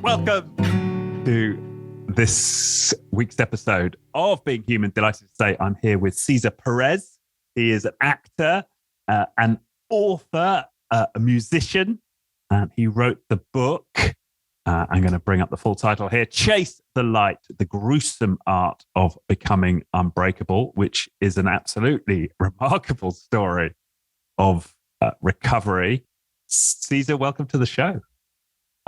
Welcome to this week's episode of Being Human. Delighted to say I'm here with Cesar Perez. He is an actor, an author, a musician, and he wrote the book. I'm going to bring up the full title here. Chase the Light, the gruesome art of becoming unbreakable, which is an absolutely remarkable story of recovery. Cesar, welcome to the show.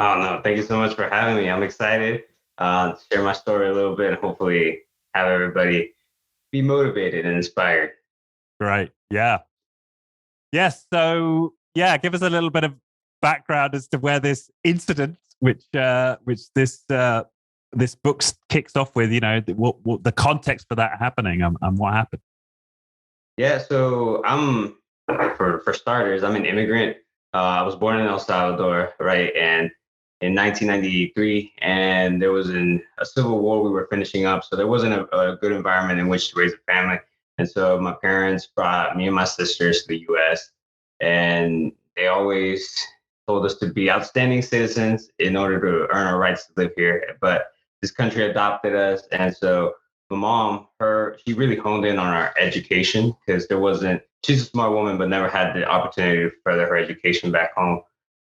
Oh, no, thank you so much for having me. I'm excited to share my story a little bit and hopefully have everybody be motivated and inspired. Great. Yeah. Yes. So, give us a little bit of background as to where this incident, which this book kicks off with, what the context for that happening and what happened. Yeah. So for starters, I'm an immigrant. I was born in El Salvador, right? And in 1993, and there was a civil war we were finishing up. So there wasn't a good environment in which to raise a family. And so my parents brought me and my sisters to the US, and they always told us to be outstanding citizens in order to earn our rights to live here. But this country adopted us. And so my mom, she really honed in on our education because she's a smart woman, but never had the opportunity to further her education back home.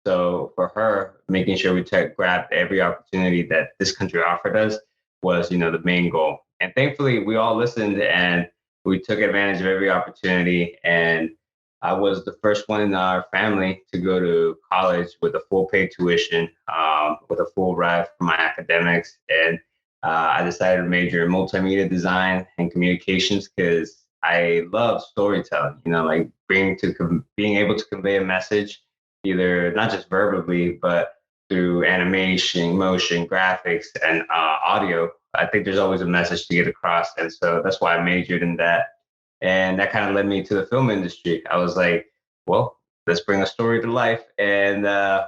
So for her, making sure we grabbed every opportunity that this country offered us was, the main goal. And thankfully, we all listened and we took advantage of every opportunity. And I was the first one in our family to go to college with a full paid tuition, with a full ride for my academics. And I decided to major in multimedia design and communications because I love storytelling, like being able to convey a message, either not just verbally, but through animation, motion, graphics, and audio. I think there's always a message to get across. And so that's why I majored in that. And that kind of led me to the film industry. I was like, well, let's bring a story to life. And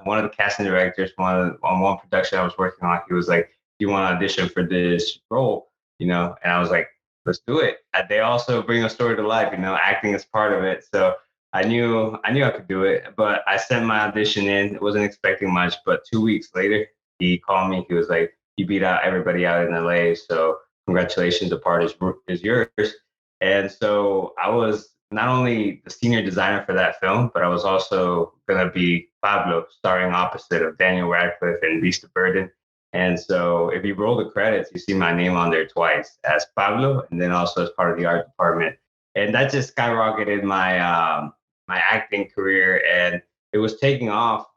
one of the casting directors, on one production I was working on, he was like, do you want to audition for this role? And I was like, let's do it. They also bring a story to life, acting is part of it. So I knew I could do it, but I sent my audition in. Wasn't expecting much, but 2 weeks later, he called me. He was like, you beat out everybody out in LA. So congratulations, the part is yours. And so I was not only the senior designer for that film, but I was also going to be Pablo, starring opposite of Daniel Radcliffe and Beast of Burden. And so if you roll the credits, you see my name on there twice as Pablo and then also as part of the art department. And that just skyrocketed my my acting career. And it was taking off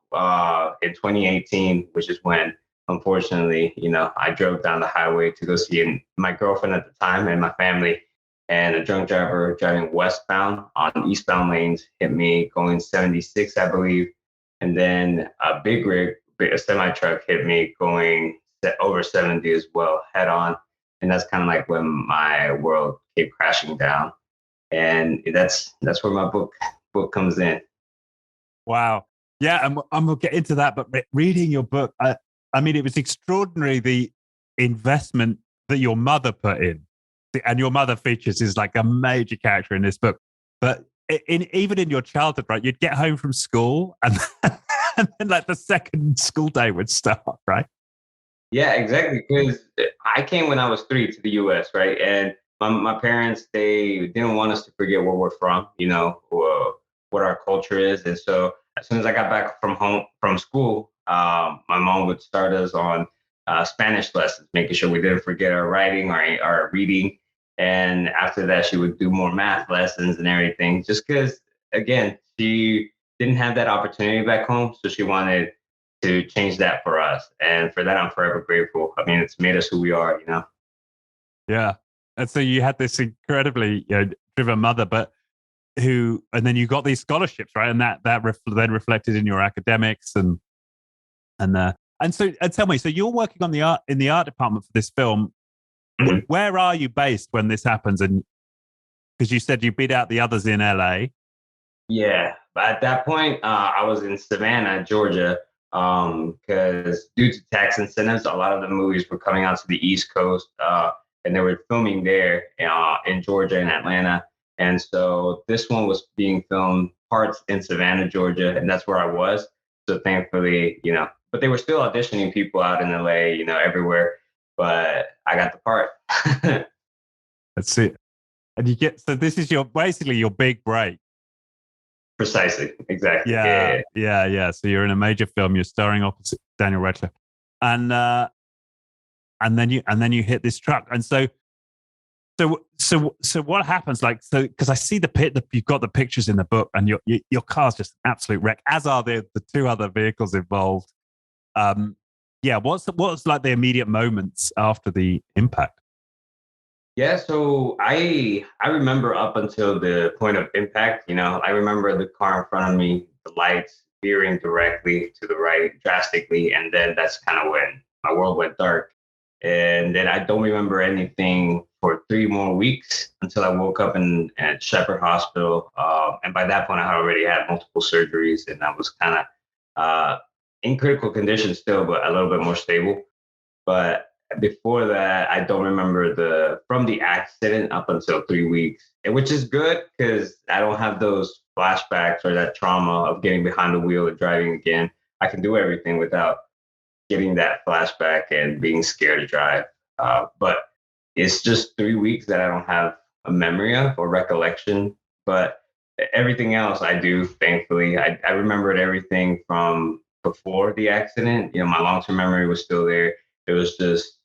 in 2018, which is when, unfortunately, I drove down the highway to go see my girlfriend at the time and my family. And a drunk driver driving westbound on eastbound lanes hit me going 76, I believe. And then a big rig, a semi truck hit me going over 70 as well, head on. And that's kind of like when my world came crashing down. And that's where my book comes in. Wow. Yeah, I'm gonna get into that. But reading your book, I mean, it was extraordinary, the investment that your mother put in. And your mother features is like a major character in this book. But even in your childhood, right, you'd get home from school and then like the second school day would start, right? Yeah, exactly. Because I came when I was 3 to the US, right? And my parents, they didn't want us to forget where we're from, what our culture is. And so as soon as I got back from school, my mom would start us on Spanish lessons, making sure we didn't forget our writing, our reading. And after that, she would do more math lessons and everything, just because, again, she didn't have that opportunity back home. So she wanted to change that for us. And for that, I'm forever grateful. I mean, it's made us who we are, Yeah. And so you had this incredibly driven mother, and then you got these scholarships, right? And that then reflected in your academics and so tell me, so you're working on in the art department for this film. Mm-hmm. Where are you based when this happens? And because you said you beat out the others in LA. Yeah, but at that point, I was in Savannah, Georgia, because due to tax incentives, a lot of the movies were coming out to the East Coast, and they were filming there in Georgia and Atlanta. And so this one was being filmed parts in Savannah, Georgia, and that's where I was. So thankfully, but they were still auditioning people out in LA, everywhere. But I got the part. That's it. And you get, so this is basically your big break. Precisely. Exactly. Yeah, Yeah. yeah. So you're in a major film. You're starring opposite Daniel Radcliffe, and then you hit this truck. And so what happens? Like, so because I see you've got the pictures in the book, and your car's just an absolute wreck, as are the two other vehicles involved. Yeah. What's like the immediate moments after the impact? Yeah, so I remember up until the point of impact, I remember the car in front of me, the lights veering directly to the right drastically, and then that's kind of when my world went dark. And then I don't remember anything for 3 more weeks until I woke up at Shepherd Hospital. And by that point, I had already had multiple surgeries, and I was kind of in critical condition still, but a little bit more stable. But before that, I don't remember from the accident up until 3 weeks, which is good because I don't have those flashbacks or that trauma of getting behind the wheel and driving again. I can do everything without getting that flashback and being scared to drive. But it's just 3 weeks that I don't have a memory of or recollection. But everything else I do, thankfully. I remembered everything from before the accident. My long term memory was still there. It was just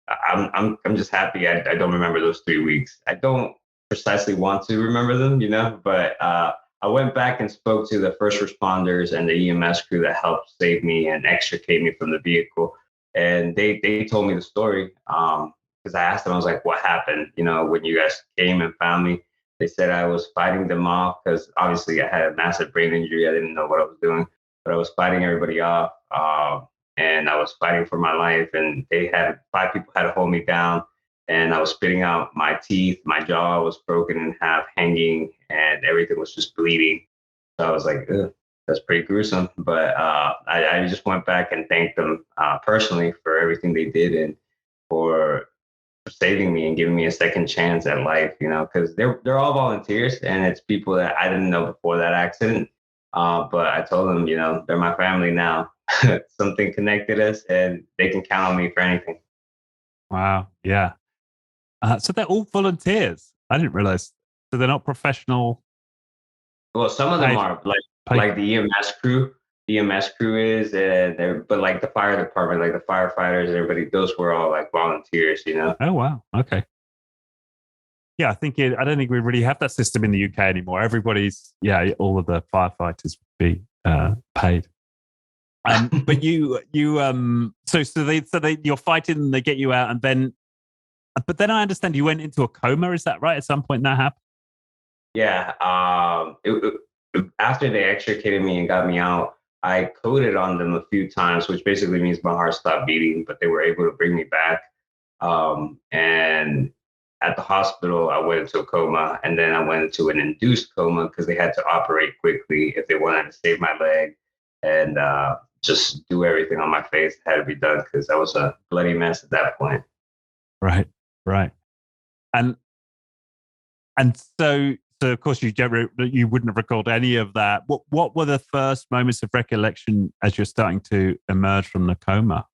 I'm just happy I don't remember those 3 weeks. I don't precisely want to remember them, but I went back and spoke to the first responders and the EMS crew that helped save me and extricate me from the vehicle. And they told me the story because I asked them, I was like, what happened, when you guys came and found me? They said I was fighting them off because obviously I had a massive brain injury. I didn't know what I was doing, but I was fighting everybody off. And I was fighting for my life. And they had 5 people had to hold me down, and I was spitting out my teeth. My jaw was broken in half, hanging, and everything was just bleeding. So I was like, ugh, that's pretty gruesome. But I just went back and thanked them personally for everything they did and for saving me and giving me a second chance at life. Because they're all volunteers, and it's people that I didn't know before that accident. But I told them, they're my family now. Something connected us, and they can count on me for anything. Wow. Yeah. So they're all volunteers. I didn't realize. So they're not professional. Well, some of them Paid, are paid. like the EMS crew. The EMS crew is, but like the fire department, like the firefighters and everybody, those were all like volunteers. Oh wow. Okay. Yeah, I don't think we really have that system in the UK anymore. All of the firefighters would be paid. But you're fighting and they get you out, but then I understand you went into a coma. Is that right? At some point that happened? Yeah. After they extricated me and got me out, I coded on them a few times, which basically means my heart stopped beating, but they were able to bring me back. And at the hospital, I went into a coma, and then I went into an induced coma because they had to operate quickly if they wanted to save my leg and just do everything on my face that had to be done because I was a bloody mess at that point. Right. Right. And so of course you wouldn't have recalled any of that. What were the first moments of recollection as you're starting to emerge from the coma?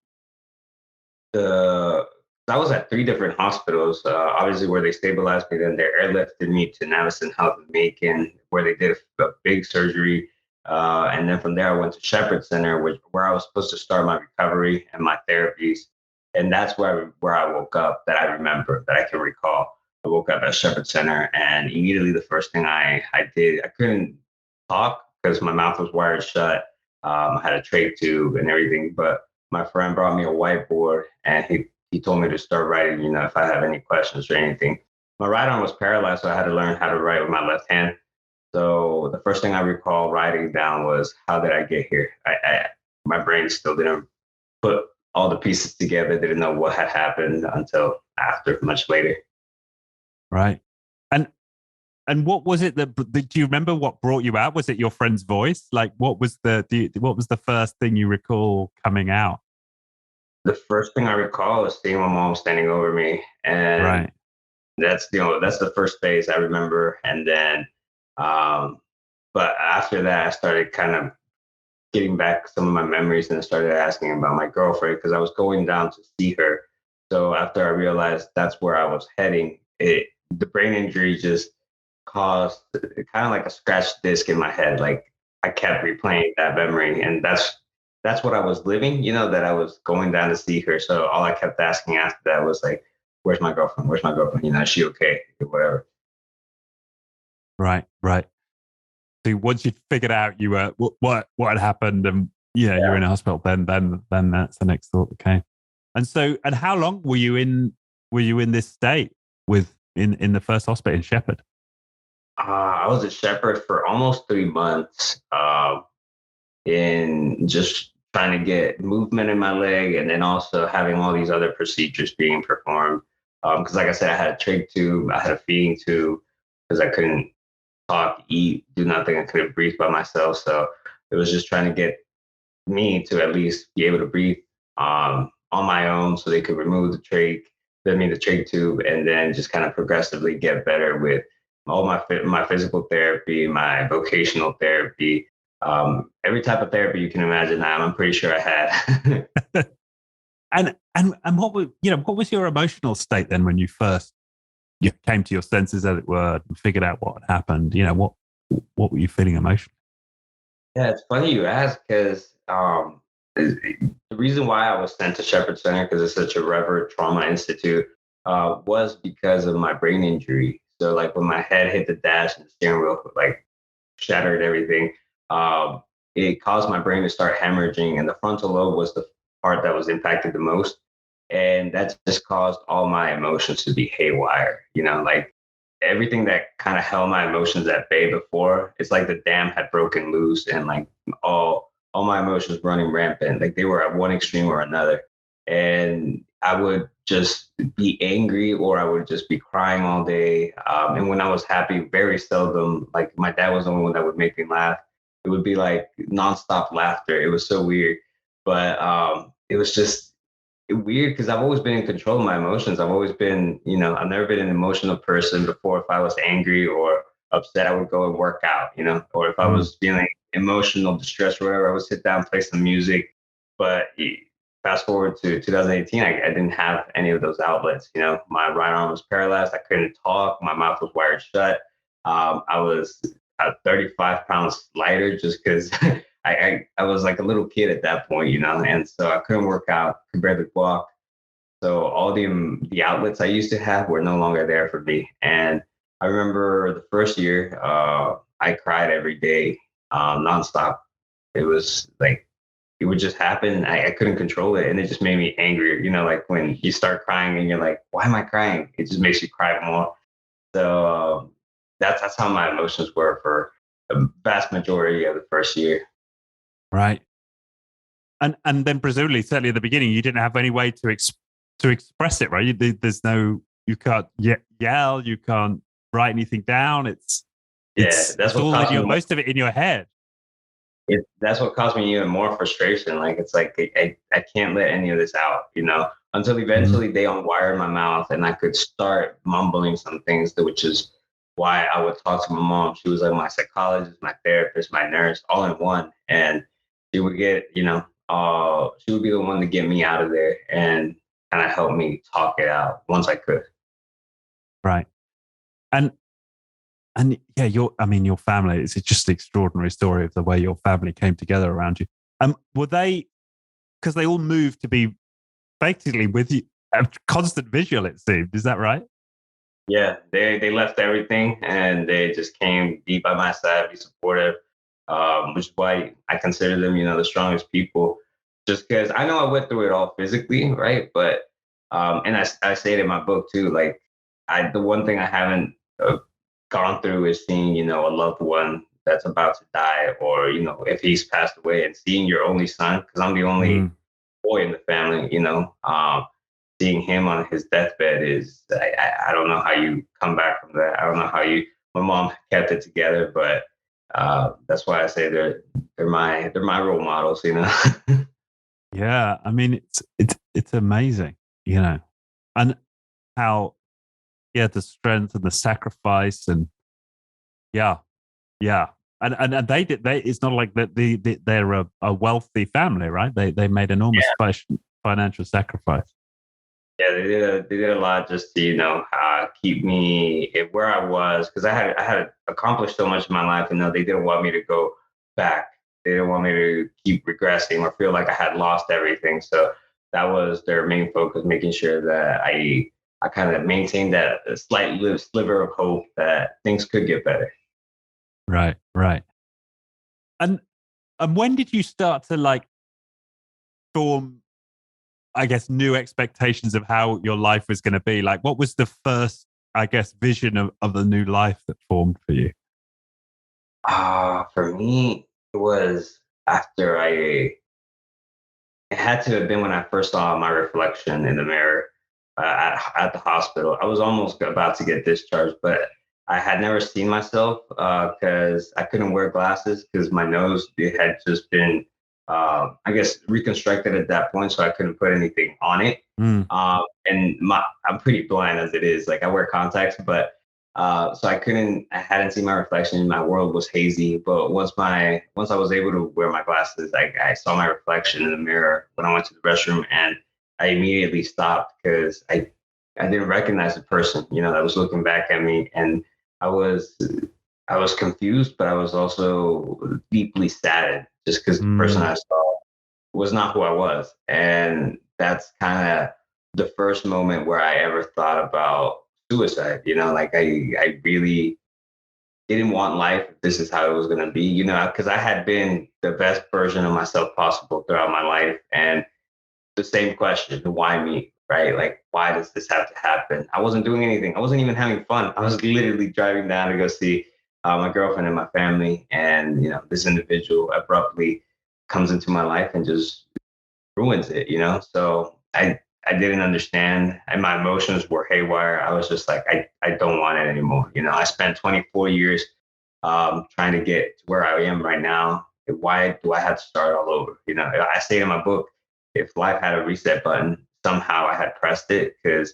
I was at 3 different hospitals, obviously where they stabilized me, then they airlifted me to Navison Health in Macon, where they did a big surgery. And then from there, I went to Shepherd Center, where I was supposed to start my recovery and my therapies. And that's where I woke up that I remember, that I can recall. I woke up at Shepherd Center, and immediately the first thing I did, I couldn't talk because my mouth was wired shut. I had a trach tube and everything, but my friend brought me a whiteboard, and he told me to start writing, if I have any questions or anything. My right arm was paralyzed, so I had to learn how to write with my left hand. So the first thing I recall writing down was, how did I get here? My brain still didn't put all the pieces together, didn't know what had happened until after, much later. Right. And what was it do you remember what brought you out? Was it your friend's voice? Like what was the first thing you recall coming out? The first thing I recall is seeing my mom standing over me, and right. that's the first phase I remember. And then, but after that, I started kind of getting back some of my memories, and I started asking about my girlfriend because I was going down to see her. So after I realized that's where I was heading, the brain injury just caused kind of like a scratched disc in my head. Like I kept replaying that memory, and that's what I was living. That I was going down to see her. So all I kept asking after that was like, "Where's my girlfriend? Where's my girlfriend? Is she okay? Whatever." Right, right. So once you figured out you were what had happened, and you're in a hospital, then that's the next thought that came. And so, and how long were you in? Were you in this state with in the first hospital in Shepherd? I was a shepherd for almost 3 months, in just trying to get movement in my leg, and then also having all these other procedures being performed. Because, like I said, I had a trach tube, I had a feeding tube, because I couldn't talk, eat, do nothing. I couldn't breathe by myself. So it was just trying to get me to at least be able to breathe on my own, so they could remove the trach tube, and then just kind of progressively get better with all my physical therapy, my vocational therapy, every type of therapy you can imagine. I'm pretty sure I had. And what was your emotional state then when you came to your senses, as it were, and figured out what had happened? What were you feeling emotionally? Yeah, it's funny you ask because the reason why I was sent to Shepherd Center, because it's such a reverent trauma institute, was because of my brain injury. So, like when my head hit the dash and the steering wheel, like shattered everything, it caused my brain to start hemorrhaging, and the frontal lobe was the part that was impacted the most, and that just caused all my emotions to be haywire. Like everything that kind of held my emotions at bay before, it's like the dam had broken loose, and like all my emotions running rampant. Like they were at one extreme or another, and I would just be angry, or I would just be crying all day. And when I was happy, very seldom. Like my dad was the only one that would make me laugh. It would be like nonstop laughter. It was so weird, but it was just weird because I've always been in control of my emotions. I've always been, I've never been an emotional person before. If I was angry or upset, I would go and work out, or if I Mm. was feeling emotional distress or whatever, I would sit down, play some music. But fast forward to 2018, I didn't have any of those outlets. My right arm was paralyzed. I couldn't talk. My mouth was wired shut. I was 35 pounds lighter just because I was like a little kid at that point, and so I couldn't work out, could barely walk. So all the outlets I used to have were no longer there for me. And I remember the first year, I cried every day, nonstop. It was like it would just happen. I couldn't control it, and it just made me angrier. Like when you start crying and you're like, "Why am I crying?" It just makes you cry more. So that's how my emotions were for the vast majority of the first year. Right. And then presumably, certainly at the beginning, you didn't have any way to express it, right? There's no, you can't yell, you can't write anything down. It's Yeah, it's that's it's what all in caused me your, most of it in your head. that's what caused me even more frustration. Like it's like I can't let any of this out, until Mhm. eventually they unwired my mouth and I could start mumbling some things, which is why I would talk to my mom. She was like my psychologist, my therapist, my nurse, all in one. And she would she would be the one to get me out of there and kind of help me talk it out once I could. Right. And and yeah, your family, it's just an extraordinary story of the way your family came together around you. Were they, because they all moved to be basically with you, a constant visual, it seemed. Is that right? Yeah, they left everything and they just came deep by my side, be supportive, which is why I consider them, the strongest people. Just because I know I went through it all physically, right? But and I say it in my book too. Like the one thing I haven't gone through is seeing, a loved one that's about to die, or if he's passed away, and seeing your only son, because I'm the only Mm. boy in the family, seeing him on his deathbed is I don't know how you come back from that. I don't know how my mom kept it together, but that's why I say they're my role models, Yeah. I mean, it's amazing, and how, yeah, the strength and the sacrifice, and yeah, yeah. And they did. It's not like that. They're a wealthy family, right? They made enormous financial sacrifice. Yeah, they did a lot just to keep me where I was, because I had accomplished so much in my life, and they didn't want me to go back. They didn't want me to keep regressing or feel like I had lost everything. So that was their main focus, making sure that I kind of maintained that slight sliver of hope that things could get better. Right, right. And when did you start to like form, I guess, new expectations of how your life was going to be? Like, what was the first, I guess, vision of the new life that formed for you? For me, it was after it had to have been when I first saw my reflection in the mirror at the hospital. I was almost about to get discharged, but I had never seen myself because I couldn't wear glasses because my nose had just been, I guess, reconstructed at that point, so I couldn't put anything on it. Mm. And I'm pretty blind as it is. Like I wear contacts, but so I hadn't seen my reflection. My world was hazy. But once I was able to wear my glasses, I saw my reflection in the mirror when I went to the restroom, and I immediately stopped because I didn't recognize the person, that was looking back at me, and I was I was confused, but I was also deeply saddened just because the person I saw was not who I was, and that's kind of the first moment where I ever thought about suicide. Like I really didn't want life. This is how it was going to be, because I had been the best version of myself possible throughout my life. And the same question, why me? Right? Like, why does this have to happen? I wasn't doing anything. I wasn't even having fun. I was literally driving down to go see my girlfriend and my family. And, this individual abruptly comes into my life and just ruins it, So I didn't understand, and my emotions were haywire. I was just like, I don't want it anymore. I spent 24 years trying to get to where I am right now. Why do I have to start all over? I say in my book, if life had a reset button, somehow I had pressed it because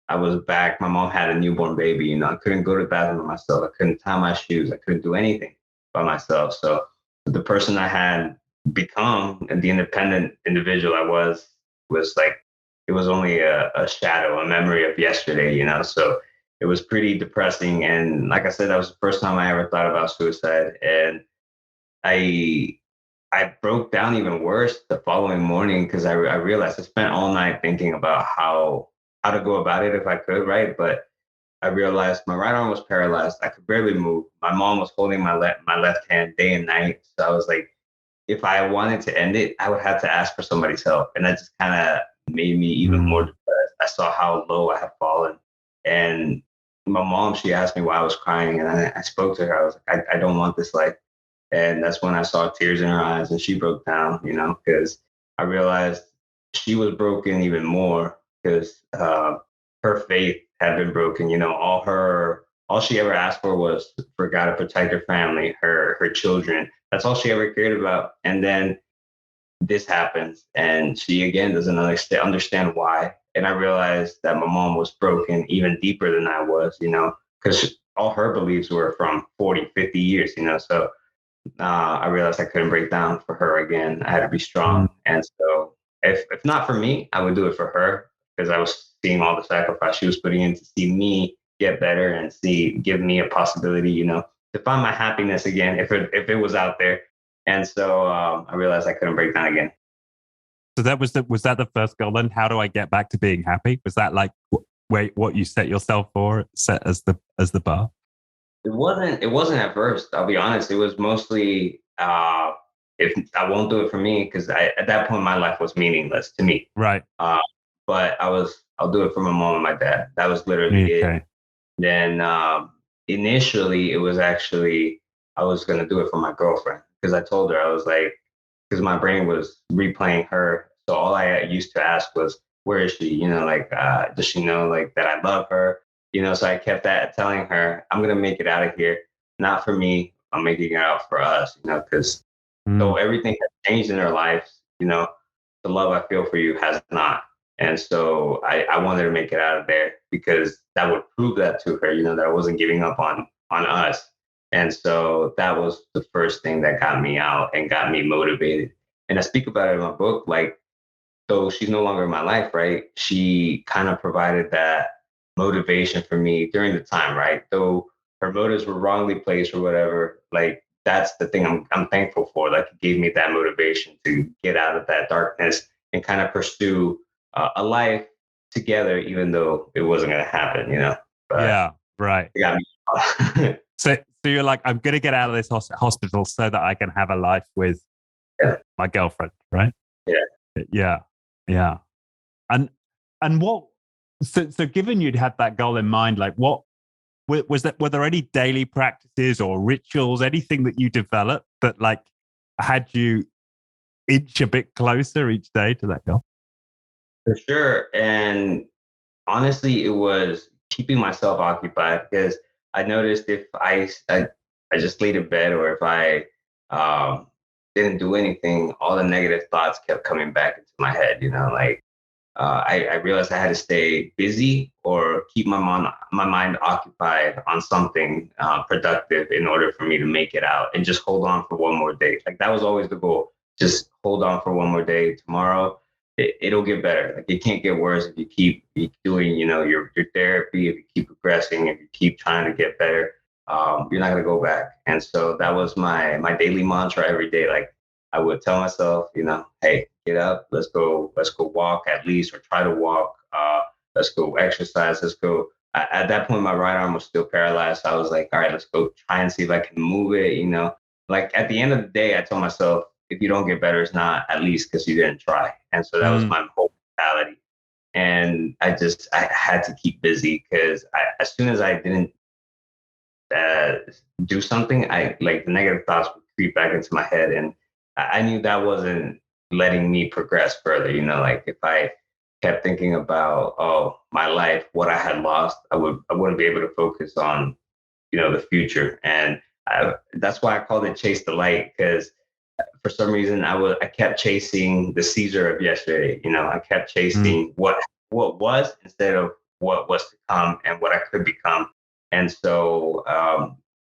I was back. My mom had a newborn baby. I couldn't go to the bathroom by myself. I couldn't tie my shoes. I couldn't do anything by myself. So the person I had become and the independent individual I was like, it was only a shadow, a memory of yesterday, So it was pretty depressing. And like I said, that was the first time I ever thought about suicide. And I I broke down even worse the following morning because I realized I spent all night thinking about how to go about it if I could, right? But I realized my right arm was paralyzed. I could barely move. My mom was holding my left hand day and night. So I was like, if I wanted to end it, I would have to ask for somebody's help. And that just kind of made me even more depressed. I saw how low I had fallen. And my mom, she asked me why I was crying. And I spoke to her. I was like, I don't want this life. And that's when I saw tears in her eyes and she broke down, because I realized she was broken even more because her faith had been broken. All she ever asked for was for God to protect her family, her children. That's all she ever cared about. And then this happens, and she again doesn't understand why. And I realized that my mom was broken even deeper than I was, because all her beliefs were from 40, 50 years, So I realized I couldn't break down for her again. I had to be strong. And so if not for me, I would do it for her because I was seeing all the sacrifice she was putting in to see me get better and give me a possibility, to find my happiness again if it was out there. And so I realized I couldn't break down again. So that was that the first goal then? How do I get back to being happy? Was that like what you set yourself for, set as the bar? It wasn't at first. I'll be honest. It was mostly if I won't do it for me because at that point my life was meaningless to me. Right. But I'll do it for my mom and my dad. That was literally it. Then initially it was actually I was gonna do it for my girlfriend because I told her I was like because my brain was replaying her. So all I used to ask was, where is she? Like, does she know like that I love her? So I kept telling her, I'm going to make it out of here. Not for me. I'm making it out for us, because so everything has changed in her lives, the love I feel for you has not. And so I wanted to make it out of there because that would prove that to her, that I wasn't giving up on us. And so that was the first thing that got me out and got me motivated. And I speak about it in my book, like, though she's no longer in my life, right? She kind of provided that motivation for me during the time, right? Though her motives were wrongly placed or whatever, like that's the thing I'm thankful for. Like it gave me that motivation to get out of that darkness and kind of pursue a life together, even though it wasn't going to happen, you know. But Yeah, right. it got me. So you're like, I'm going to get out of this hospital so that I can have a life with Yeah. my girlfriend, right? Yeah. Yeah, yeah. And what? So given you'd had that goal in mind, like what was that? Were there any daily practices or rituals, anything that you developed that like had you inch a bit closer each day to that goal? For sure. And honestly, it was keeping myself occupied because I noticed if I just laid in bed or if I didn't do anything, all the negative thoughts kept coming back into my head. You know, like I realized I had to stay busy or keep my mind occupied on something productive in order for me to make it out and just hold on for one more day. Like that was always the goal. Just hold on for one more day. Tomorrow, it'll get better. Like it can't get worse if you keep doing, you know, your therapy. If you keep progressing, if you keep trying to get better, you're not gonna go back. And so that was my daily mantra every day. Like I would tell myself, you know, hey, get up, let's go walk at least, or try to walk. Let's go exercise. Let's go. At that point, my right arm was still paralyzed. So I was like, all right, let's go try and see if I can move it. You know, like at the end of the day, I told myself, if you don't get better, it's not at least because you didn't try. And so that was my whole mentality. And I had to keep busy because as soon as I didn't uh, do something, I like the negative thoughts would creep back into my head, and I knew that wasn't letting me progress further. You know, like if I kept thinking about my life, what I had lost, I wouldn't be able to focus on the future, and that's why I called it chase the light because for some reason I kept chasing the Caesar of yesterday. You know, I kept chasing what was instead of what was to come and what I could become. And so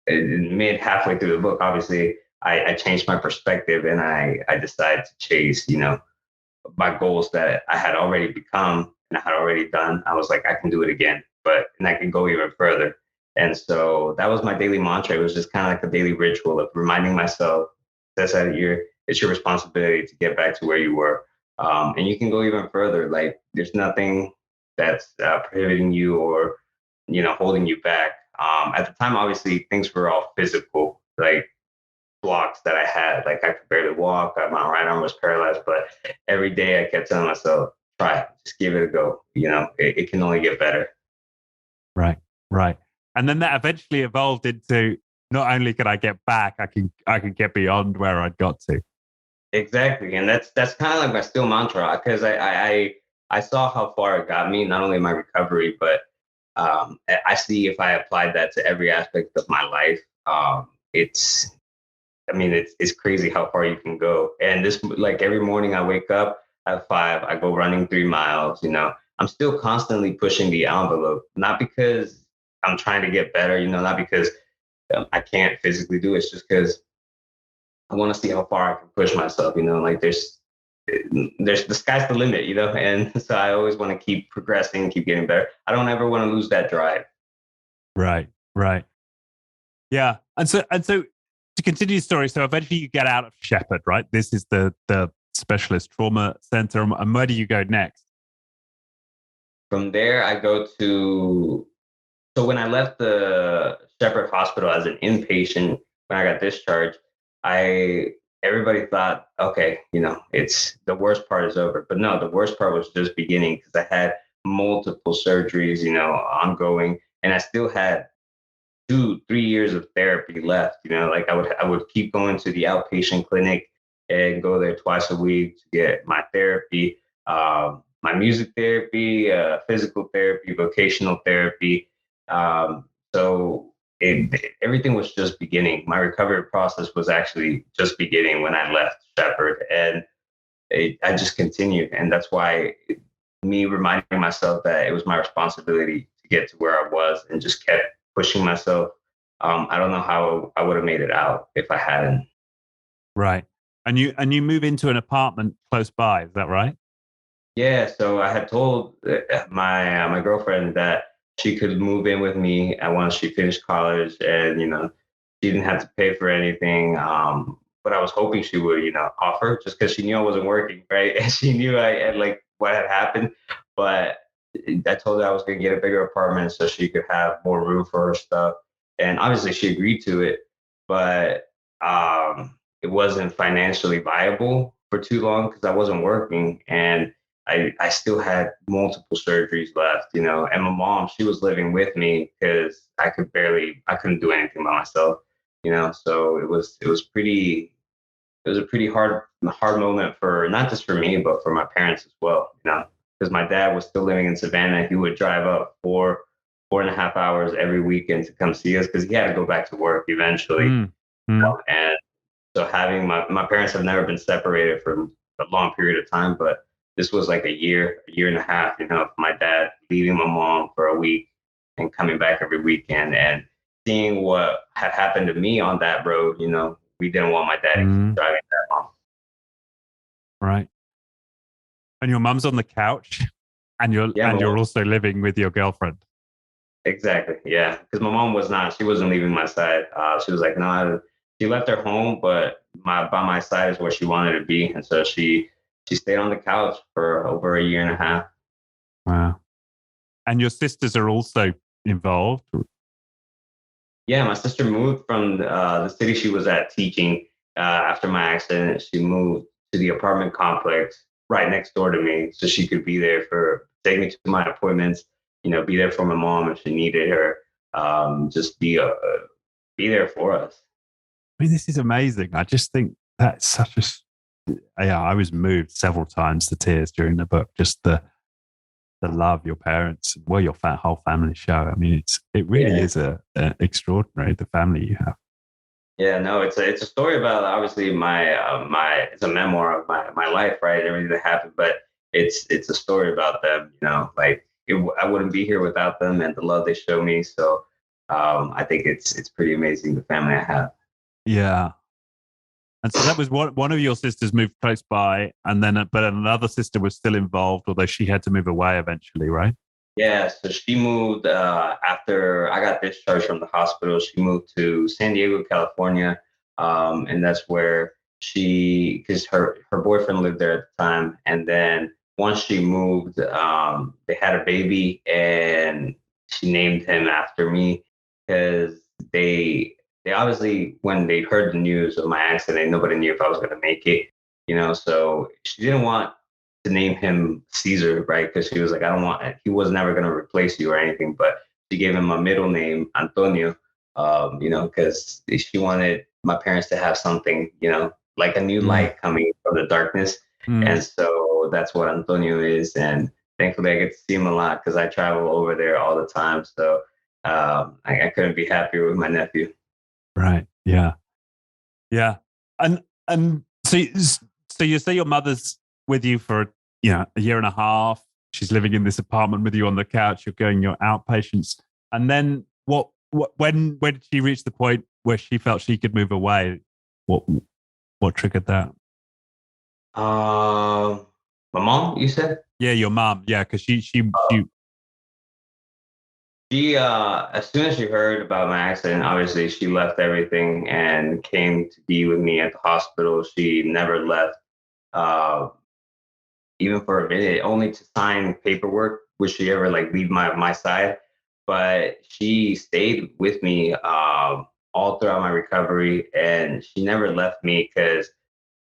in mid halfway through the book, obviously I changed my perspective and I decided to chase, my goals that I had already become and I had already done. I was like, I can do it again, and I can go even further. And so that was my daily mantra. It was just kind of like a daily ritual of reminding myself it's your responsibility to get back to where you were. And you can go even further. Like there's nothing that's prohibiting you or, holding you back. At the time, obviously things were all physical, like blocks that I had. Like I could barely walk. My right arm was paralyzed, but every day I kept telling myself, try, just give it a go. It can only get better. Right, right. And then that eventually evolved into not only can I get back, I can get beyond where I'd got to. Exactly, and that's kind of like my still mantra because I saw how far it got me, not only my recovery, but I see if I applied that to every aspect of my life, it's it's crazy how far you can go. And this, like every morning I wake up at 5, I go running 3 miles. I'm still constantly pushing the envelope, not because I'm trying to get better, not because I can't physically do it. It's just because I want to see how far I can push myself. Like there's the sky's the limit, and so I always want to keep progressing, keep getting better. I don't ever want to lose that drive. Right, right. Yeah. And so to continue the story, so eventually you get out of Shepherd, right? This is the specialist trauma center. And where do you go next? From there, I go to, so when I left the Shepherd Hospital as an inpatient, when I got discharged, everybody thought, okay, it's the worst part is over. But no, the worst part was just beginning because I had multiple surgeries, ongoing, and I still had 2-3 years of therapy left. Like I would keep going to the outpatient clinic and go there twice a week to get my therapy, my music therapy, physical therapy, vocational therapy. So everything was just beginning. My recovery process was actually just beginning when I left Shepherd, and I just continued, and that's why me reminding myself that it was my responsibility to get to where I was, and just kept pushing myself I don't know how I would have made it out if I hadn't. Right. And you move into an apartment close by, is that right? Yeah, so I had told my girlfriend that she could move in with me and once she finished college, and she didn't have to pay for anything. But I was hoping she would, offer just because she knew I wasn't working, right? And she knew I had like what had happened. But I told her I was going to get a bigger apartment so she could have more room for her stuff, and obviously she agreed to it. But it wasn't financially viable for too long because I wasn't working, and I still had multiple surgeries left, and my mom, she was living with me because I couldn't do anything by myself, so it was a pretty hard moment for not just for me, but for my parents as well, because my dad was still living in Savannah. He would drive up 4.5 hours every weekend to come see us because he had to go back to work eventually. Mm. Mm. And so having my parents have never been separated for a long period of time, but this was like a year and a half, of my dad leaving my mom for a week and coming back every weekend and seeing what had happened to me on that road. We didn't want my dad to keep Mm. driving that long. Right. And your mum's on the couch and you're Yeah, and you're also living with your girlfriend. exactly. Yeah, because my mom she wasn't leaving my side. She was like, no, she left her home, but by my side is where she wanted to be, and so she stayed on the couch for over a year and a half. Wow. And your sisters are also involved. Yeah, my sister moved from the city she was at teaching after my accident. She moved to the apartment complex right next door to me, so she could be there for take me to my appointments. Be there for my mom if she needed her. Just be there for us. I mean, this is amazing. I just think that's such a yeah, I was moved several times to tears during the book. Just the love your parents, well, your whole family show. I mean, it really Yeah. is a extraordinary the family you have. Yeah, no, it's a story about obviously my it's a memoir of my life, right? Everything that happened, but it's a story about them, like I wouldn't be here without them and the love they show me. So I think it's pretty amazing the family I have. Yeah, and so that was one of your sisters moved close by, and then but another sister was still involved, although she had to move away eventually, right? Yeah, so she moved after I got discharged from the hospital. She moved to San Diego, California, and that's where because her boyfriend lived there at the time. And then once she moved, they had a baby, and she named him after me because they obviously when they heard the news of my accident, nobody knew if I was going to make it. So she didn't want to name him Cesar, right? Because she was like, I don't want, he was never going to replace you or anything, but she gave him a middle name, Antonio, because she wanted my parents to have something, like a new Mm. light coming from the darkness. Mm. And so that's what Antonio is. And thankfully, I get to see him a lot because I travel over there all the time. So I couldn't be happier with my nephew. Right. Yeah. Yeah. And so you say your mother's with you for a year and a half. She's living in this apartment with you on the couch. You're going your outpatients, and then when did she reach the point where she felt she could move away? What what triggered that? My mom, you said? Yeah, your mom. Yeah, because She, as soon as she heard about my accident, obviously she left everything and came to be with me at the hospital. She never left, uh, even for a minute, only to sign paperwork. Would she ever like leave my side? But she stayed with me all throughout my recovery, and she never left me because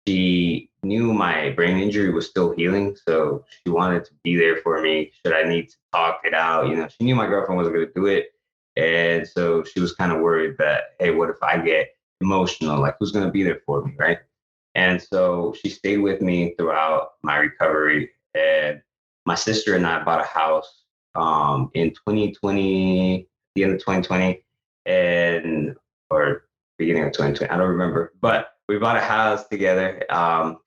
she knew my brain injury was still healing, so she wanted to be there for me should I need to talk it out. She knew my girlfriend wasn't going to do it, and so she was kind of worried that, hey, what if I get emotional? Like, who's going to be there for me, right? And so she stayed with me throughout my recovery. And my sister and I bought a house in 2020, the end of 2020, and or beginning of 2020. I don't remember, but we bought a house together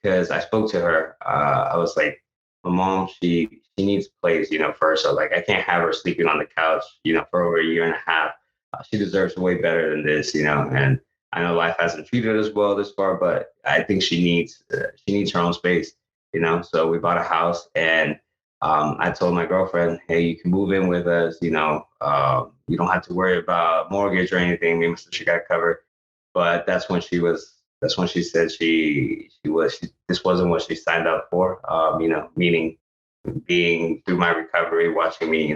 because I spoke to her. I was like, my mom, she needs a place, for her. So like, I can't have her sleeping on the couch, for over a year and a half. she deserves way better than this, and I know life hasn't treated her as well this far, but I think she needs her own space, So we bought a house, and I told my girlfriend, hey, you can move in with us, you don't have to worry about mortgage or anything. Me and my sister got covered. But that's when she said this wasn't what she signed up for. Meaning being through my recovery, watching me,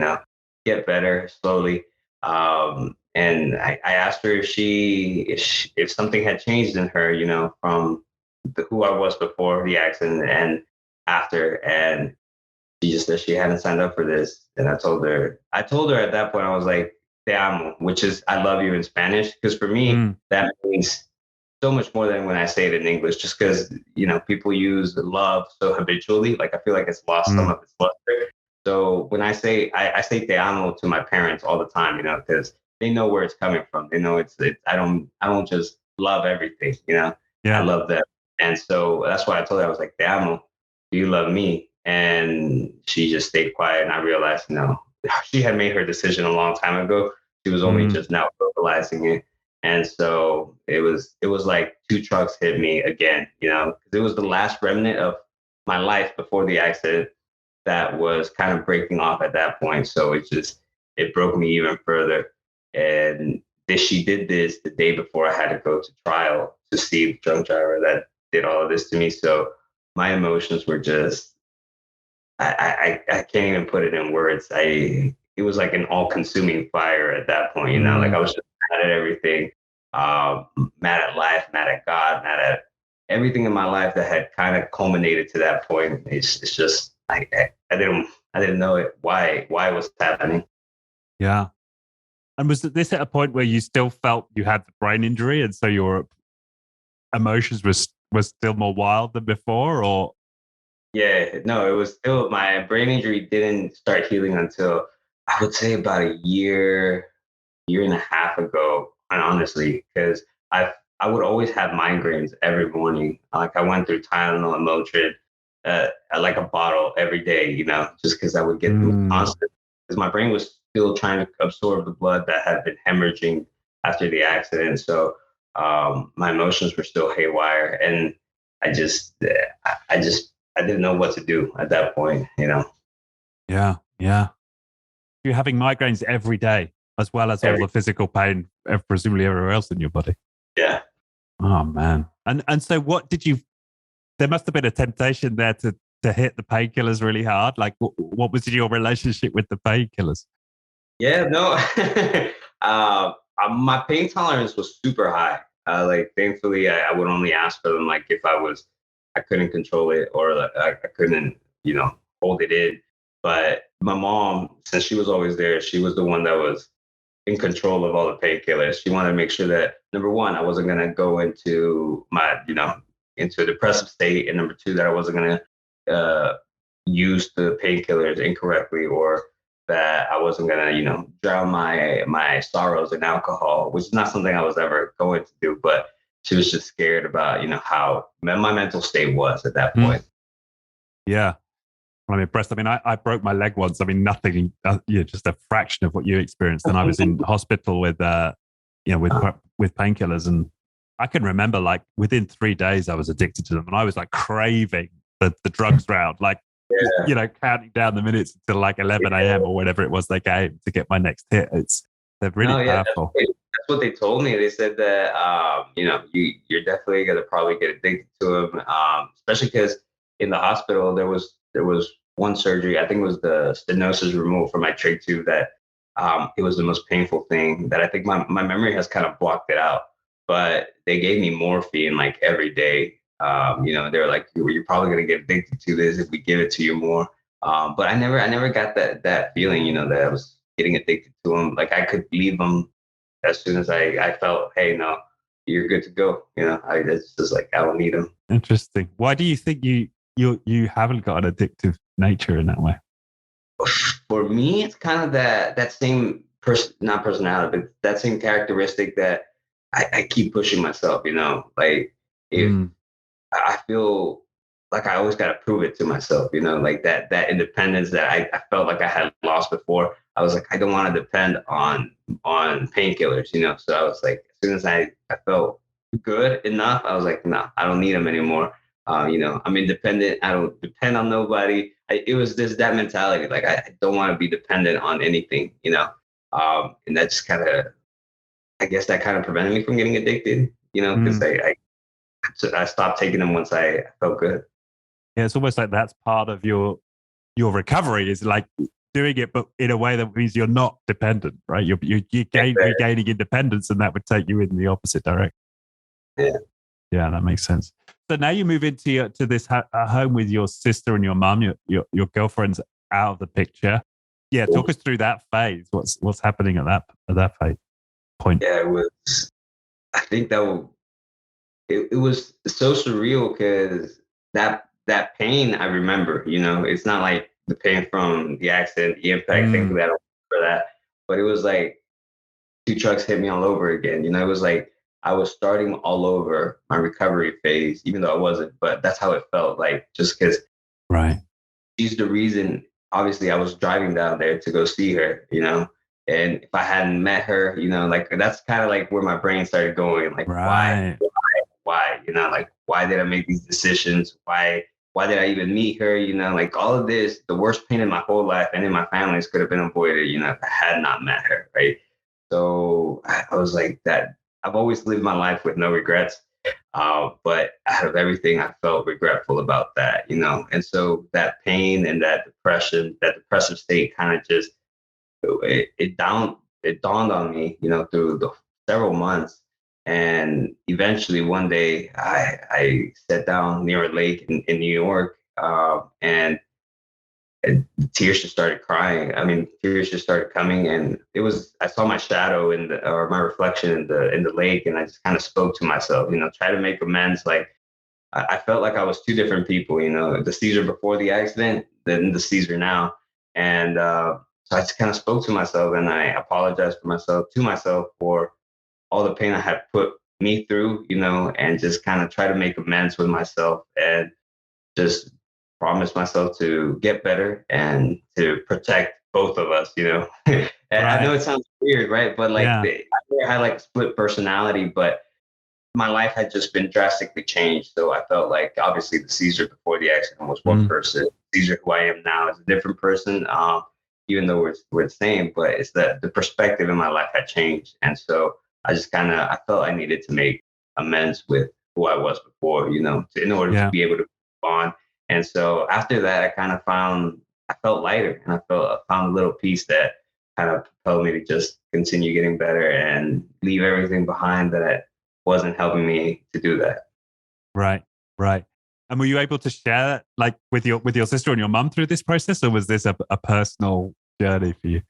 get better slowly. And I asked her if something had changed in her, from who I was before the accident and after. And she just said she hadn't signed up for this. And I told her at that point, I was like, te amo, which is I love you in Spanish. Because for me, that means so much more than when I say it in English, just because, people use love so habitually. Like I feel like it's lost some of its luster. So when I say te amo to my parents all the time, because they know where it's coming from. They know I don't just love everything, I Yeah. love them. And so that's why I told her, I was like, te amo, do you love me? And she just stayed quiet. And I realized, no, she had made her decision a long time ago. She was only just now vocalizing it. And so it was like two trucks hit me again, because it was the last remnant of my life before the accident that was kind of breaking off at that point. So it broke me even further. And she did this the day before I had to go to trial to see the drunk driver that did all of this to me. So my emotions were just, I can't even put it in words. It was like an all consuming fire at that point, like I was just mad at everything, mad at life, mad at God, mad at everything in my life that had kind of culminated to that point. It's just, I didn't know why it was happening. Yeah. And was this at a point where you still felt you had the brain injury, and so your emotions was still more wild than before, or? Yeah, no, it was still, my brain injury didn't start healing until I would say about a year and a half ago, and honestly, because I would always have migraines every morning. Like I went through Tylenol and Motrin, like a bottle every day, just because I would get them constant. Because my brain was still trying to absorb the blood that had been hemorrhaging after the accident. So my emotions were still haywire, and I didn't know what to do at that point. Yeah, yeah. You're having migraines every day, as well as all the physical pain, presumably everywhere else in your body. Yeah. Oh man. And so what did you? There must have been a temptation there to hit the painkillers really hard. Like, what was your relationship with the painkillers? Yeah, no. My pain tolerance was super high. Like, thankfully, I would only ask for them like if I couldn't control it, or like, I couldn't, hold it in. But my mom, since she was always there, she was the one that was in control of all the painkillers. She wanted to make sure that, number one, I wasn't gonna go into into a depressive state, and number two, that I wasn't gonna use the painkillers incorrectly, or that I wasn't gonna, drown my sorrows in alcohol, which is not something I was ever going to do. But she was just scared about, how my mental state was at that point. Yeah. I'm impressed. I mean, I broke my leg once. I mean, nothing, just a fraction of what you experienced. And I was in hospital with painkillers. And I can remember, like, within 3 days, I was addicted to them. And I was like craving the drugs round, like, counting down the minutes until like 11 a.m. or whatever it was they gave to get my next hit. They're really powerful. That's what they told me. They said that, you're definitely going to probably get addicted to them, especially because in the hospital, there was one surgery. I think it was the stenosis removal from my trach tube that it was the most painful thing that I think my memory has kind of blocked it out. But they gave me morphine like every day. They were like, you're probably going to get addicted to this if we give it to you more. But I never got that feeling, that I was getting addicted to them. Like I could leave them as soon as I felt, hey, no, you're good to go. It's just like, I don't need them. Interesting. Why do you think you haven't got an addictive nature in that way? For me, it's kind of that same not personality, but that same characteristic that I keep pushing myself, like if I feel like I always got to prove it to myself, like that independence that I felt like I had lost before. I was like, I don't want to depend on painkillers, So I was like, as soon as I felt good enough, I was like, no, I don't need them anymore. I'm independent. I don't depend on nobody. It was this that mentality. Like I don't want to be dependent on anything, and that just kind of, I guess that kind of prevented me from getting addicted, because Mm. I stopped taking them once I felt good. Yeah, it's almost like that's part of your recovery is like doing it, but in a way that means you're not dependent, right? You're gaining independence, and that would take you in the opposite direction. Yeah. Yeah, that makes sense. So now you move into to this home with your sister and your mum. Your girlfriend's out of the picture. Yeah, talk us through that phase. What's happening at that phase point? Yeah, it was. I think it was so surreal because that pain I remember. It's not like the pain from the accident, the impact. Mm, Thankfully, I don't remember that. But it was like two trucks hit me all over again. It was like I was starting all over my recovery phase, even though I wasn't. But that's how it felt like, just because right, she's the reason. Obviously, I was driving down there to go see her, and if I hadn't met her, like that's kind of like where my brain started going, like right, why, like why did I make these decisions? Why did I even meet her? Like all of this, the worst pain in my whole life and in my family's could have been avoided, if I had not met her, right? So I was like that. I've always lived my life with no regrets. But out of everything, I felt regretful about that, And so that pain and that depression, that depressive state kind of just, it dawned on me, through the several months. And eventually one day I sat down near a lake in New York, and tears just started crying. I mean, tears just started coming, and I saw my shadow or my reflection in the lake, and I just kind of spoke to myself, try to make amends. Like I felt like I was two different people, the Cesar before the accident, then the Cesar now, and so I just kind of spoke to myself, and I apologized to myself for all the pain I had put me through, and just kind of try to make amends with myself and just promise myself to get better and to protect both of us, And I know right. it sounds weird, right? But like Yeah, I had like split personality, but my life had just been drastically changed. So I felt like obviously the Caesar before the accident was one mm, person. Caesar who I am now is a different person. Even though we're the same, but it's that the perspective in my life had changed. And so I just kind of I felt I needed to make amends with who I was before, in order to yeah, be able to move on. And so after that, I felt lighter, and I found a little peace that kind of propelled me to just continue getting better and leave everything behind that wasn't helping me to do that. right, right. And were you able to share that, like with your sister and your mum through this process, or was this a personal journey for you?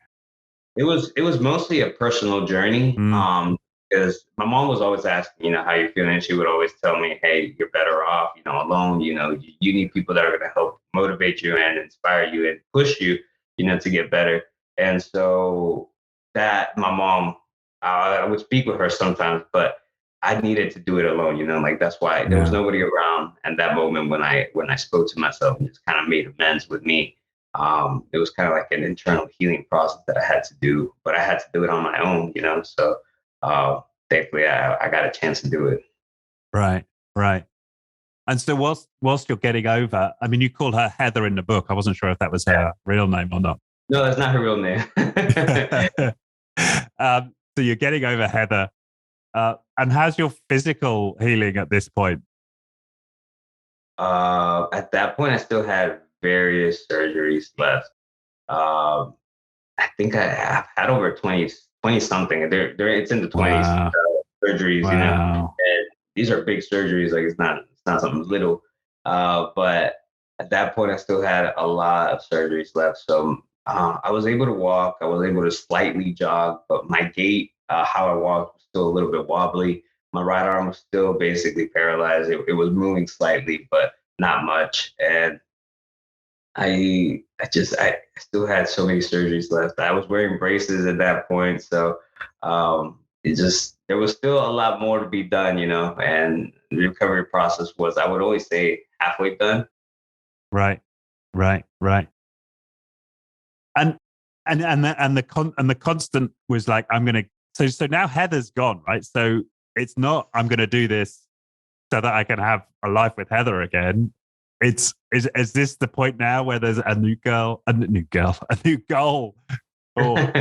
It was mostly a personal journey. Mm, Because my mom was always asking, how you feeling. She would always tell me, hey, you're better off, alone. You need people that are going to help motivate you and inspire you and push you, to get better. And so that my mom, I would speak with her sometimes, but I needed to do it alone. Like that's why there was yeah, nobody around at that moment when I spoke to myself and just kind of made amends with me. It was kind of like an internal healing process that I had to do, but I had to do it on my own, So uh, thankfully, I got a chance to do it. right, right. And so whilst you're getting over, I mean, you call her Heather in the book. I wasn't sure if that was Yeah. her real name or not. No, that's not her real name. So you're getting over Heather. And how's your physical healing at this point? At that point, I still had various surgeries left. Um, I think I've had over 20 something. It's in the 20s, Wow. surgeries, Wow. and these are big surgeries. Like it's not something little. But at that point, I still had a lot of surgeries left. So I was able to walk. I was able to slightly jog, but my gait, how I walked, was still a little bit wobbly. My right arm was still basically paralyzed. It was moving slightly, but not much. And I still had so many surgeries left. I was wearing braces at that point, so there was still a lot more to be done, And the recovery process was, I would always say, halfway done. Right. Right. Right. And the constant was like, I'm gonna. So now Heather's gone, right? So it's not I'm gonna do this so that I can have a life with Heather again. Is this the point now where there's a new goal? Oh,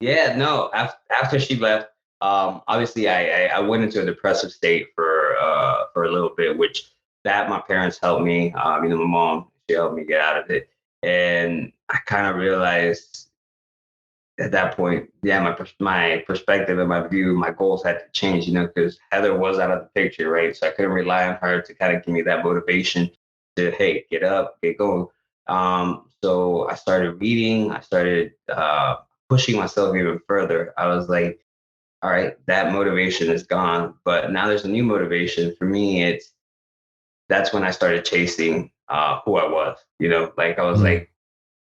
Yeah, no. After she left, obviously I went into a depressive state for a little bit, which that my parents helped me. My mom, she helped me get out of it, and I kind of realized at that point, yeah, my perspective and my view, my goals had to change, because Heather was out of the picture, right? So I couldn't rely on her to kind of give me that motivation to, hey, get up, get going. So I started reading. I started pushing myself even further. I was like, all right, that motivation is gone, but now there's a new motivation for me. That's when I started chasing who I was. Like I was like,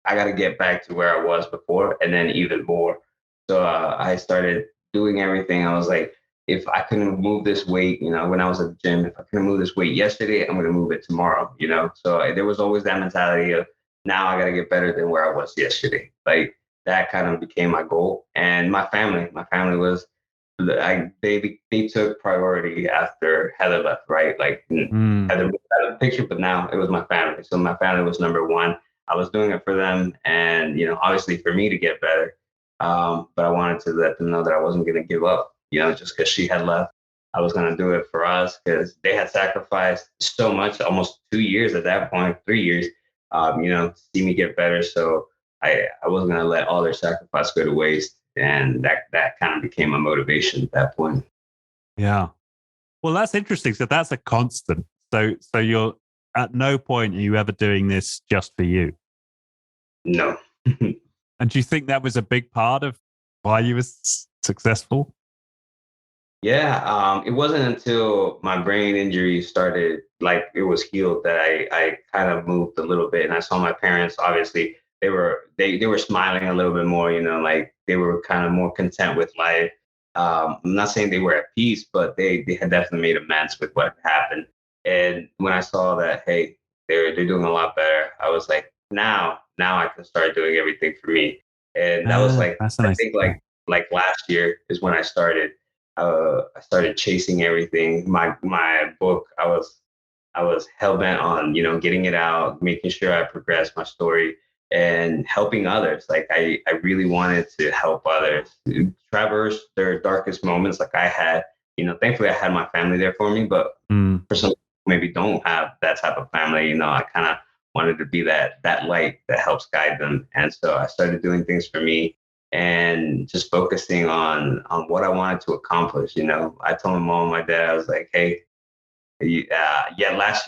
I got to get back to where I was before and then even more. So I started doing everything. I was like, if I couldn't move this weight, when I was at the gym, if I couldn't move this weight yesterday, I'm going to move it tomorrow. So there was always that mentality of now I got to get better than where I was yesterday. Like that kind of became my goal. And my family was, they took priority after Heather left, right? Like Heather moved out of the picture, but now it was my family. So my family was number one. I was doing it for them and, obviously for me to get better. But I wanted to let them know that I wasn't going to give up, just because she had left. I was going to do it for us because they had sacrificed so much, almost 2 years at that point, 3 years, to see me get better. So I wasn't going to let all their sacrifice go to waste. And that kind of became a motivation at that point. yeah. Well, that's interesting. So that's a constant. So you're at no point are you ever doing this just for you. No. And do you think that was a big part of why you were successful? Yeah, it wasn't until my brain injury started, like it was healed, that I kind of moved a little bit, and I saw my parents. Obviously, they were smiling a little bit more, like they were kind of more content with life. I'm not saying they were at peace, but they had definitely made amends with what happened. And when I saw that, hey, they're doing a lot better, I was like, now I can start doing everything for me. And that was like, That's a I nice think thing. like last year is when I started chasing everything. My book, I was hell bent on getting it out, making sure I progressed my story and helping others. Like I really wanted to help others traverse their darkest moments, like I had. Thankfully I had my family there for me, but for some maybe don't have that type of family, I kind of wanted to be that light that helps guide them. And so I started doing things for me and just focusing on what I wanted to accomplish. I told my mom and my dad, I was like, hey, yeah, last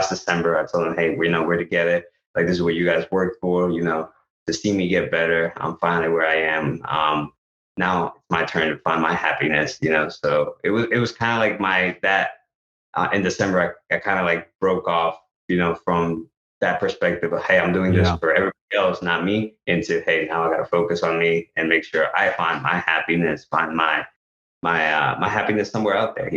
December, I told them, hey, we're together. Like this is what you guys worked for. To see me get better. I'm finally where I am. Now it's my turn to find my happiness. So it was kind of like in December, I kind of like broke off, from that perspective of, hey, I'm doing this Yeah. for everybody else, not me, into, hey, now I got to focus on me and make sure I find my happiness, find my happiness somewhere out there.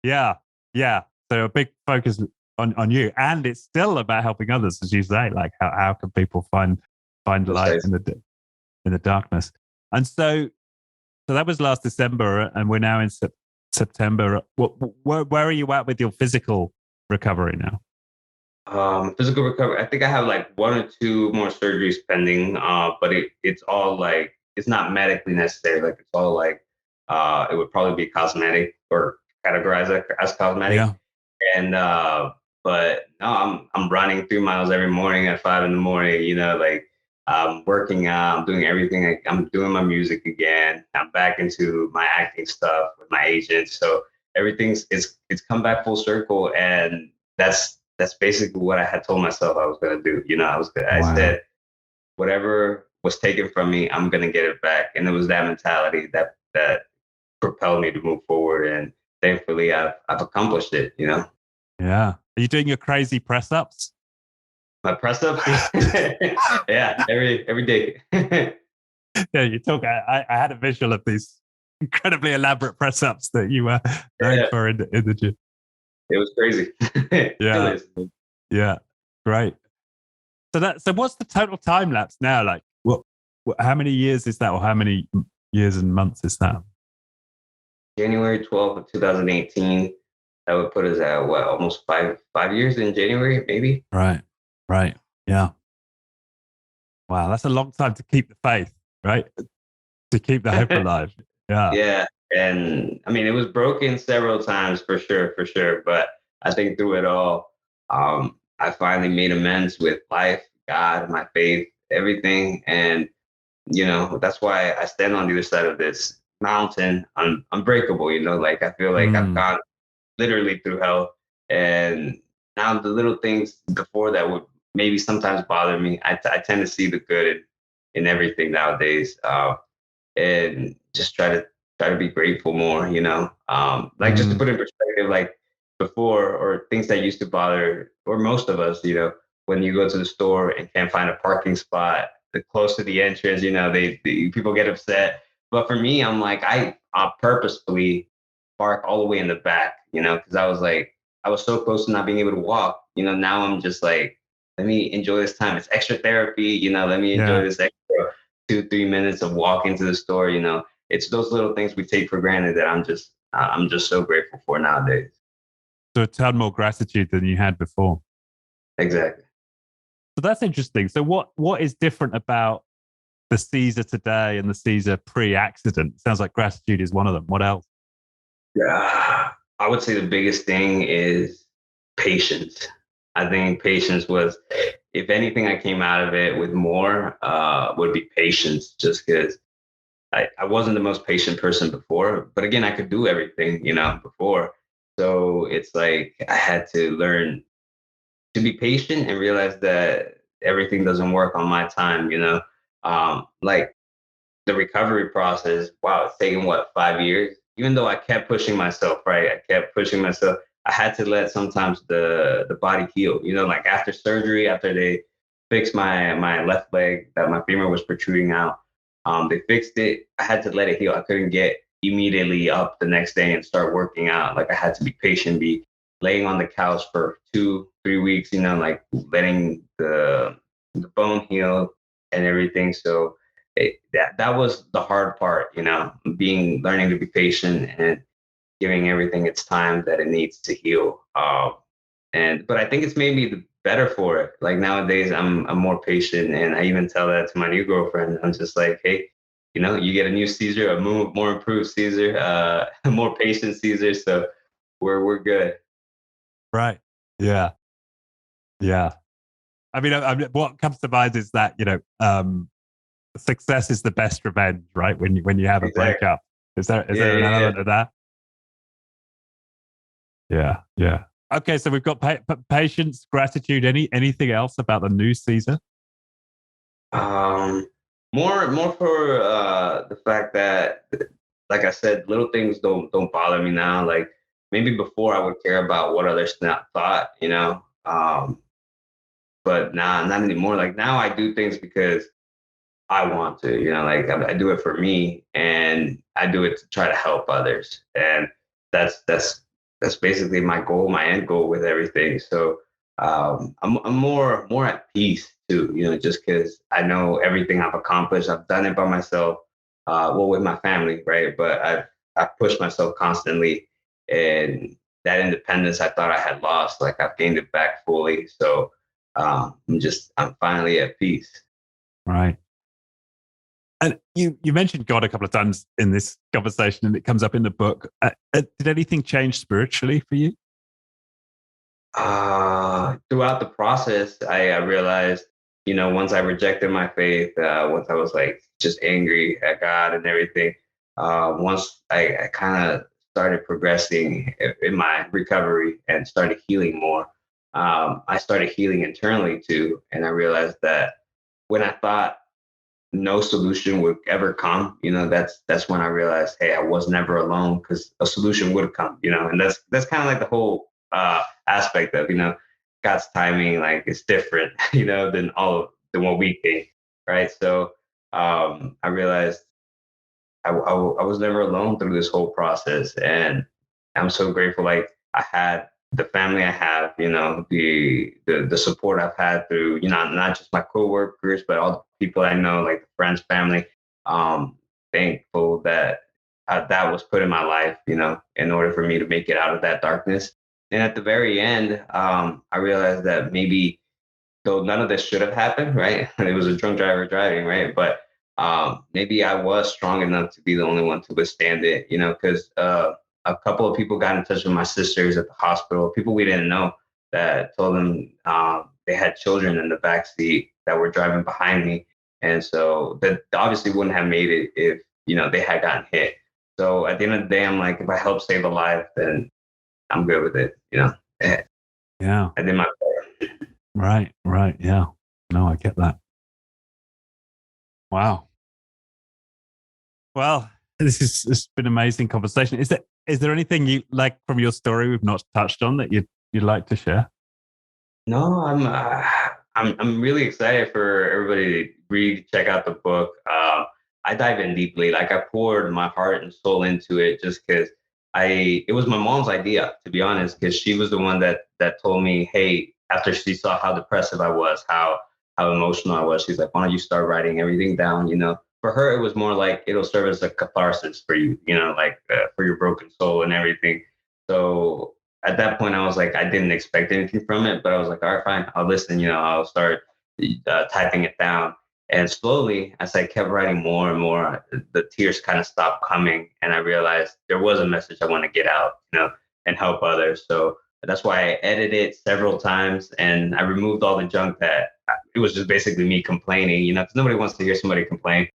Yeah. Yeah. So a big focus on you. And it's still about helping others, as you say. Like how can people find light Precisely. in the darkness? And so that was last December, and we're now in September. Where are you at with your physical recovery now? Physical recovery. I think I have like one or two more surgeries pending, but it's all like it's not medically necessary. Like it's all like it would probably be cosmetic or categorized as cosmetic. Yeah. And but no, I'm running 3 miles every morning at 5 in the morning. Like I'm working out, I'm doing everything. I'm doing my music again. I'm back into my acting stuff with my agent. So it's come back full circle, and that's basically what I had told myself I was gonna do. I Wow. said whatever was taken from me, I'm gonna get it back, and it was that mentality that propelled me to move forward. And thankfully, I've accomplished it. Yeah. Are you doing your crazy press ups? My press ups, yeah, every day. Yeah, you talk. I had a visual of these incredibly elaborate press ups that you were known Yeah, for in the gym. it was crazy. Still Yeah. is. Yeah. Great. So what's the total time lapse now? Like, how many years is that, or how many years and months is that? January 12th of 2018. That would put us at what, almost 5 years in January, maybe. Right. Right. Yeah. Wow, that's a long time to keep the faith, right? To keep the hope alive. Yeah. Yeah. And I mean, it was broken several times for sure, for sure. But I think through it all, I finally made amends with life, God, my faith, everything. And, that's why I stand on the other side of this mountain, unbreakable, like I feel like I've Mm, gone literally through hell. And now the little things before that would maybe sometimes bother me, I tend to see the good in everything nowadays. And just try to be grateful more, like just to mm, put in perspective, like before, or things that used to bother, or most of us, when you go to the store and can't find a parking spot close to the entrance, people get upset. But for me, I'm like, I purposefully park all the way in the back, because I was so close to not being able to walk. Now I'm just like, let me enjoy this time. It's extra therapy, let me enjoy yeah. this extra 2-3 minutes of walking to the store. It's those little things we take for granted that I'm just so grateful for nowadays. So a ton more gratitude than you had before. Exactly. So that's interesting. So what is different about the Caesar today and the Caesar pre-accident? Sounds like gratitude is one of them. What else? Yeah, I would say the biggest thing is patience. I think patience was, if anything, I came out of it with more, would be patience, just because I wasn't the most patient person before, but again, I could do everything, before. So it's like I had to learn to be patient and realize that everything doesn't work on my time, like the recovery process. Wow, it's taken what, 5 years? Even though I kept pushing myself, right? I kept pushing myself. I had to let sometimes the body heal. Like after surgery, after they fixed my left leg that my femur was protruding out, they fixed it. I had to let it heal. I couldn't get immediately up the next day and start working out. Like I had to be patient, be laying on the couch for 2-3 weeks. Like letting the bone heal and everything. So that was the hard part, learning to be patient and giving everything its time that it needs to heal. But I think it's made me the better for it. Like nowadays, I'm more patient, and I even tell that to my new girlfriend. I'm just like, hey, you get a new Caesar, a more improved Caesar, a more patient Caesar. So we're good. Right. Yeah. Yeah. What comes to mind is that, success is the best revenge, right? When you have a Exactly. breakup. Is there an Yeah, yeah, element of that? Yeah. Yeah. Okay. So we've got patience, gratitude. Anything else about the new Caesar? yeah. More for the fact that, like I said, little things don't bother me now. Like maybe before I would care about what others not thought, but now not anymore. Like now I do things because I want to, like I do it for me, and I do it to try to help others, and that's basically my goal, my end goal with everything. So I'm more at peace too, just because I know everything I've accomplished. I've done it by myself, well, with my family, right? But I've pushed myself constantly, and that independence I thought I had lost, like I've gained it back fully. So I'm finally at peace. Right. And you mentioned God a couple of times in this conversation, and it comes up in the book. Did anything change spiritually for you? Throughout the process, I realized, once I rejected my faith, once I was like just angry at God and everything, once I kind of started progressing in my recovery and started healing more, I started healing internally too. And I realized that when I thought no solution would ever come, that's when I realized, hey, I was never alone, because a solution would come, and that's kind of like the whole aspect of, God's timing, like it's different, than what we think, right? So I realized I was never alone through this whole process, and I'm so grateful. Like I had the family I have, the support I've had through, not just my coworkers, but all the people I know, like friends, family. Um, Thankful that that was put in my life, in order for me to make it out of that darkness. And at the very end, I realized that maybe though none of this should have happened, right? It was a drunk driver driving, right? But maybe I was strong enough to be the only one to withstand it, because a couple of people got in touch with my sisters at the hospital, people we didn't know, that told them they had children in the back seat that were driving behind me. And so that obviously wouldn't have made it if, they had gotten hit. So at the end of the day, I'm like, if I help save a life, then I'm good with it. Yeah. I did my part. Right. Yeah. No, I get that. Wow. Well, it's been an amazing conversation. Is there anything you like from your story we've not touched on that you'd like to share? No, I'm really excited for everybody to read, check out the book. I dive in deeply, like I poured my heart and soul into it, just because it was my mom's idea, to be honest, because she was the one that told me, hey, after she saw how depressive I was, how emotional I was, she's like, why don't you start writing everything down? For her, it was more like it'll serve as a catharsis for you, like for your broken soul and everything. So at that point, I was like, I didn't expect anything from it, but I was like, all right, fine, I'll listen. I'll start typing it down. And slowly, as I kept writing more and more, the tears kind of stopped coming, and I realized there was a message I want to get out, and help others. So that's why I edited it several times, and I removed all the junk that it was just basically me complaining, because nobody wants to hear somebody complain.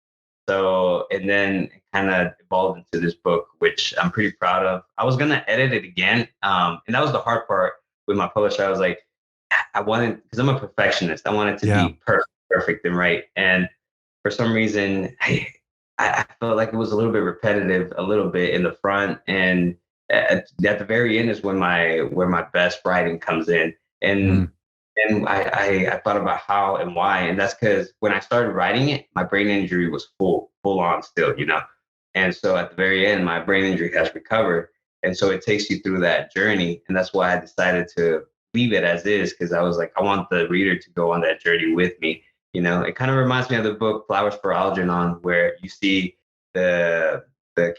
So, and then it kind of evolved into this book, which I'm pretty proud of. I was going to edit it again. And that was the hard part with my publisher. I was like, I wanted, because I'm a perfectionist, I wanted to be perfect and right. And for some reason, I felt like it was a little bit repetitive, a little bit in the front. And at the very end is when where my best writing comes in. And and I thought about how and why. And that's because when I started writing it, my brain injury was full on still, And so at the very end, my brain injury has recovered. And so it takes you through that journey. And that's why I decided to leave it as is, because I was like, I want the reader to go on that journey with me. It kind of reminds me of the book Flowers for Algernon, where you see the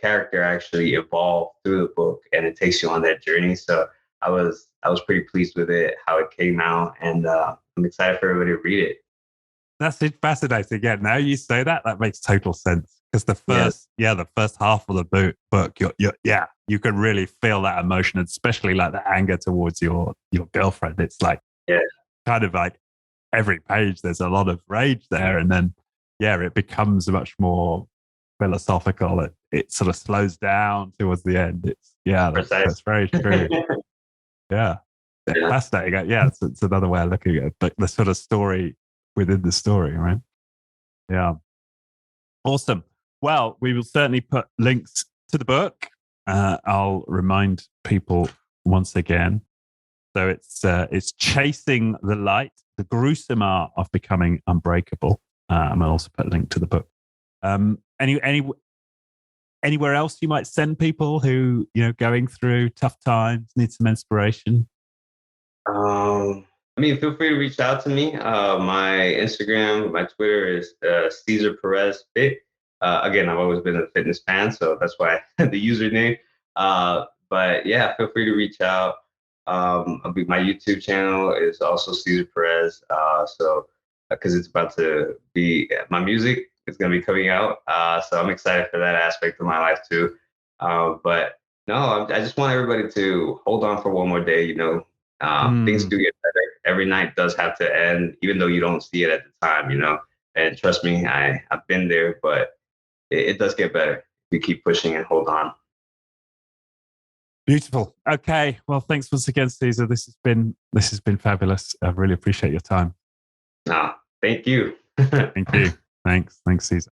character actually evolve through the book and it takes you on that journey. So I was pretty pleased with it, how it came out, and I'm excited for everybody to read it. That's fascinating. Yeah, now you say that makes total sense. Because the first half of the book, you can really feel that emotion, especially like the anger towards your girlfriend. It's like, kind of like every page, there's a lot of rage there, and then it becomes much more philosophical. It sort of slows down towards the end. That's very true. Yeah. Fascinating. Yeah, it's another way of looking at it, but the sort of story within the story, right? Yeah. Awesome. Well, we will certainly put links to the book. I'll remind people once again. So it's Chasing the Light, the gruesome art of becoming unbreakable. And I'll also put a link to the book. Anywhere else you might send people who, going through tough times, need some inspiration? Feel free to reach out to me. My Instagram, my Twitter is Cesar Perez Fit. Again, I've always been a fitness fan, so that's why the username. But yeah, feel free to reach out. My YouTube channel is also Cesar Perez. So because it's about to be my music is going to be coming out. So I'm excited for that aspect of my life too. But no, I just want everybody to hold on for one more day. Things do get better. Every night does have to end, even though you don't see it at the time. And trust me, I've been there, but it does get better. You keep pushing and hold on. Beautiful. Okay. Well, thanks once again, Cesar. This has been fabulous. I really appreciate your time. Thank you. Thank you. Thanks, Cesar.